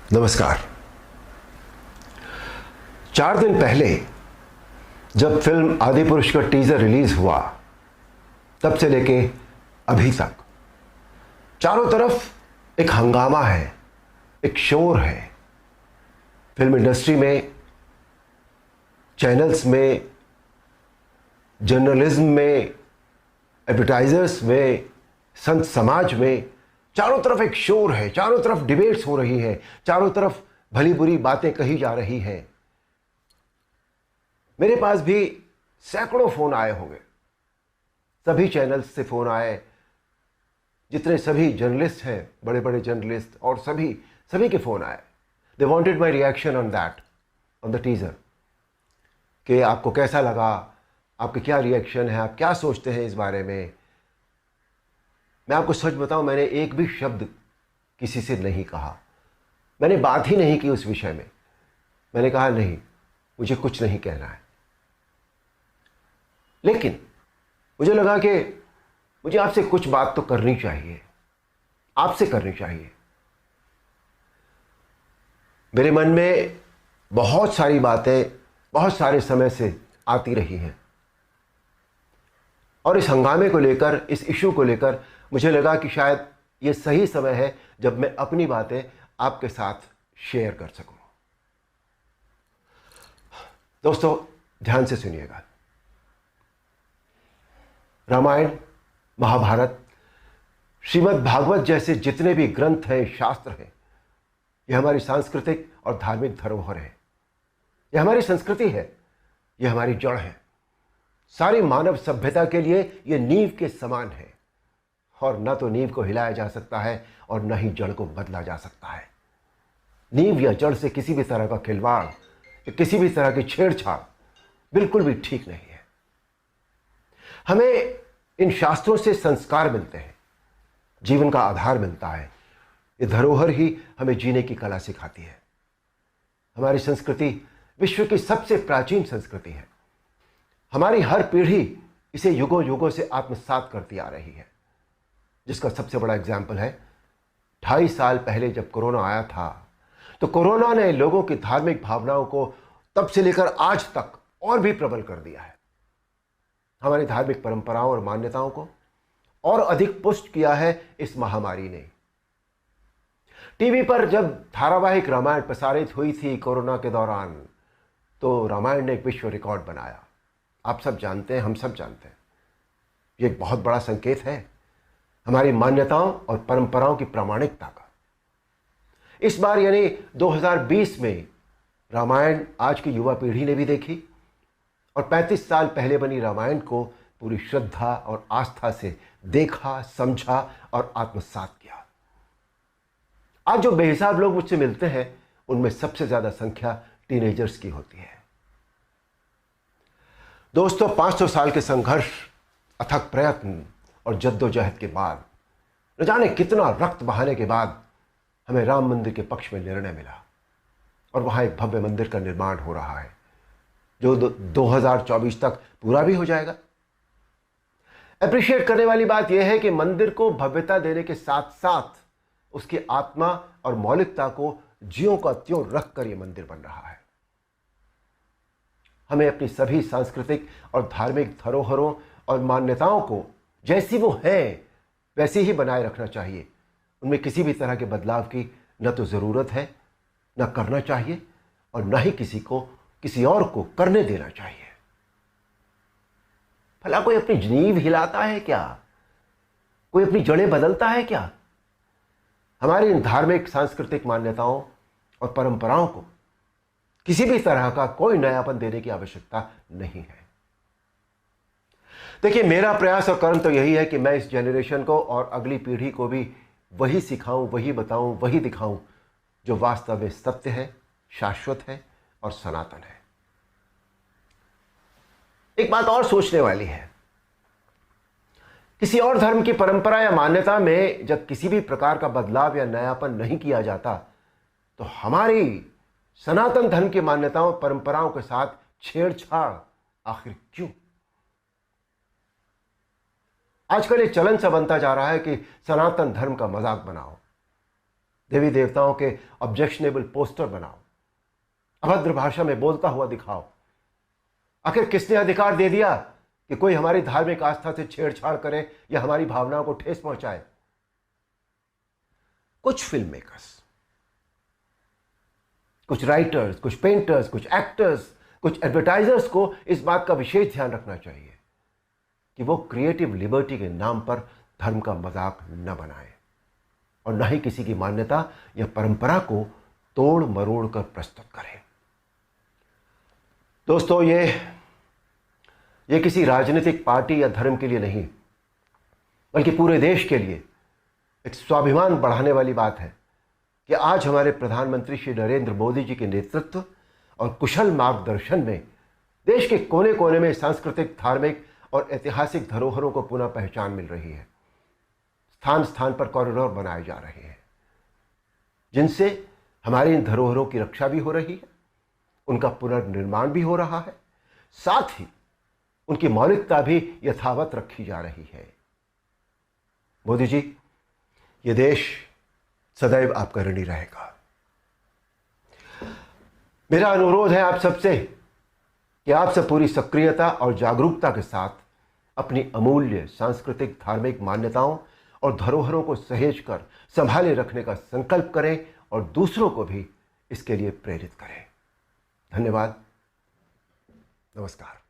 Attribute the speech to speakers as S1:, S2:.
S1: नमस्कार। 4 दिन पहले जब फिल्म आदिपुरुष का टीजर रिलीज हुआ, तब से लेके अभी तक चारों तरफ एक हंगामा है, एक शोर है। फिल्म इंडस्ट्री में, चैनल्स में, जर्नलिज्म में, एडवर्टाइजर्स में, संत समाज में, चारों तरफ एक शोर है। चारों तरफ डिबेट्स हो रही है, चारों तरफ भली बुरी बातें कही जा रही हैं। मेरे पास भी सैकड़ों फोन आए होंगे, सभी चैनल्स से फोन आए, जितने सभी जर्नलिस्ट हैं, बड़े बड़े जर्नलिस्ट, और सभी के फोन आए। They wanted my reaction on that, on the teaser, कि आपको कैसा लगा, आपके क्या रिएक्शन है, आप क्या सोचते हैं इस बारे में। मैं आपको सच बताऊं, मैंने एक भी शब्द किसी से नहीं कहा, मैंने बात ही नहीं की उस विषय में। मैंने कहा नहीं, मुझे कुछ नहीं कहना है। लेकिन मुझे लगा कि मुझे आपसे कुछ बात तो करनी चाहिए, आपसे करनी चाहिए। मेरे मन में बहुत सारी बातें बहुत सारे समय से आती रही हैं, और इस हंगामे को लेकर, इस इशू को लेकर मुझे लगा कि शायद ये सही समय है जब मैं अपनी बातें आपके साथ शेयर कर सकूं। दोस्तों, ध्यान से सुनिएगा। रामायण, महाभारत, श्रीमद् भागवत जैसे जितने भी ग्रंथ हैं, शास्त्र हैं, ये हमारी सांस्कृतिक और धार्मिक धरोहर है। यह हमारी संस्कृति है, यह हमारी जड़ है। सारी मानव सभ्यता के लिए यह नींव के समान है, और न तो नींव को हिलाया जा सकता है और न ही जड़ को बदला जा सकता है। नींव या जड़ से किसी भी तरह का खिलवाड़, किसी भी तरह की छेड़छाड़ बिल्कुल भी ठीक नहीं है। हमें इन शास्त्रों से संस्कार मिलते हैं, जीवन का आधार मिलता है। ये धरोहर ही हमें जीने की कला सिखाती है। हमारी संस्कृति विश्व की सबसे प्राचीन संस्कृति है। हमारी हर पीढ़ी इसे युगों युगों से आत्मसात करती आ रही है, जिसका सबसे बड़ा एग्जाम्पल है 2.5 साल पहले जब कोरोना आया था, तो कोरोना ने लोगों की धार्मिक भावनाओं को तब से लेकर आज तक और भी प्रबल कर दिया है। हमारी धार्मिक परंपराओं और मान्यताओं को और अधिक पुष्ट किया है इस महामारी ने। टीवी पर जब धारावाहिक रामायण प्रसारित हुई थी कोरोना के दौरान, तो रामायण ने एक विश्व रिकॉर्ड बनाया। आप सब जानते हैं, हम सब जानते हैं, ये एक बहुत बड़ा संकेत है हमारी मान्यताओं और परंपराओं की प्रामाणिकता का। इस बार यानी 2020 में रामायण आज की युवा पीढ़ी ने भी देखी, और 35 साल पहले बनी रामायण को पूरी श्रद्धा और आस्था से देखा, समझा और आत्मसात किया। आज जो बेहिसाब लोग मुझसे मिलते हैं, उनमें सबसे ज्यादा संख्या टीनेजर्स की होती है। दोस्तों, 500 साल के संघर्ष, अथक प्रयत्न और जद्दोजहद के बाद, न जाने कितना रक्त बहाने के बाद, हमें राम मंदिर के पक्ष में निर्णय मिला, और वहां एक भव्य मंदिर का निर्माण हो रहा है, जो 2024 तक पूरा भी हो जाएगा। अप्रिशिएट करने वाली बात यह है कि मंदिर को भव्यता देने के साथ साथ उसकी आत्मा और मौलिकता को ज्यों का त्यों रखकर यह मंदिर बन रहा है। हमें अपनी सभी सांस्कृतिक और धार्मिक धरोहरों और मान्यताओं को जैसी वो है वैसी ही बनाए रखना चाहिए। उनमें किसी भी तरह के बदलाव की न तो जरूरत है, न करना चाहिए, और न ही किसी और को करने देना चाहिए। भला कोई अपनी नींव हिलाता है क्या? कोई अपनी जड़ें बदलता है क्या? हमारी इन धार्मिक सांस्कृतिक मान्यताओं और परंपराओं को किसी भी तरह का कोई नयापन देने की आवश्यकता नहीं है। देखिए, मेरा प्रयास और कर्म तो यही है कि मैं इस जनरेशन को और अगली पीढ़ी को भी वही सिखाऊं, वही बताऊं, वही दिखाऊं जो वास्तव में सत्य है, शाश्वत है और सनातन है। एक बात और सोचने वाली है, किसी और धर्म की परंपरा या मान्यता में जब किसी भी प्रकार का बदलाव या नयापन नहीं किया जाता, तो हमारी सनातन धर्म की मान्यताओं परंपराओं के साथ छेड़छाड़ आखिर क्यों? आजकल ये चलन सा बनता जा रहा है कि सनातन धर्म का मजाक बनाओ। देवी देवताओं के ऑब्जेक्शनेबल पोस्टर बनाओ, अभद्र भाषा में बोलता हुआ दिखाओ। आखिर किसने अधिकार दे दिया कि कोई हमारी धार्मिक आस्था से छेड़छाड़ करे या हमारी भावनाओं को ठेस पहुंचाए? कुछ फिल्म मेकर्स, कुछ राइटर्स, कुछ पेंटर्स, कुछ एक्टर्स, कुछ एडवर्टाइजर्स को इस बात का विशेष ध्यान रखना चाहिए कि वो क्रिएटिव लिबर्टी के नाम पर धर्म का मजाक न बनाए और न ही किसी की मान्यता या परंपरा को तोड़ मरोड़ कर प्रस्तुत करें। दोस्तों, ये किसी राजनीतिक पार्टी या धर्म के लिए नहीं, बल्कि पूरे देश के लिए एक स्वाभिमान बढ़ाने वाली बात है कि आज हमारे प्रधानमंत्री श्री नरेंद्र मोदी जी के नेतृत्व और कुशल मार्गदर्शन में देश के कोने कोने में सांस्कृतिक, धार्मिक और ऐतिहासिक धरोहरों को पुनः पहचान मिल रही है। स्थान स्थान पर कॉरिडोर बनाए जा रहे हैं जिनसे हमारी इन धरोहरों की रक्षा भी हो रही है, उनका पुनर्निर्माण भी हो रहा है, साथ ही उनकी मौलिकता भी यथावत रखी जा रही है। मोदी जी, ये देश सदैव आपका ऋणी रहेगा। मेरा अनुरोध है आप सबसे कि आप सब पूरी सक्रियता और जागरूकता के साथ अपनी अमूल्य सांस्कृतिक, धार्मिक मान्यताओं और धरोहरों को सहेज कर संभाले रखने का संकल्प करें और दूसरों को भी इसके लिए प्रेरित करें। धन्यवाद। नमस्कार।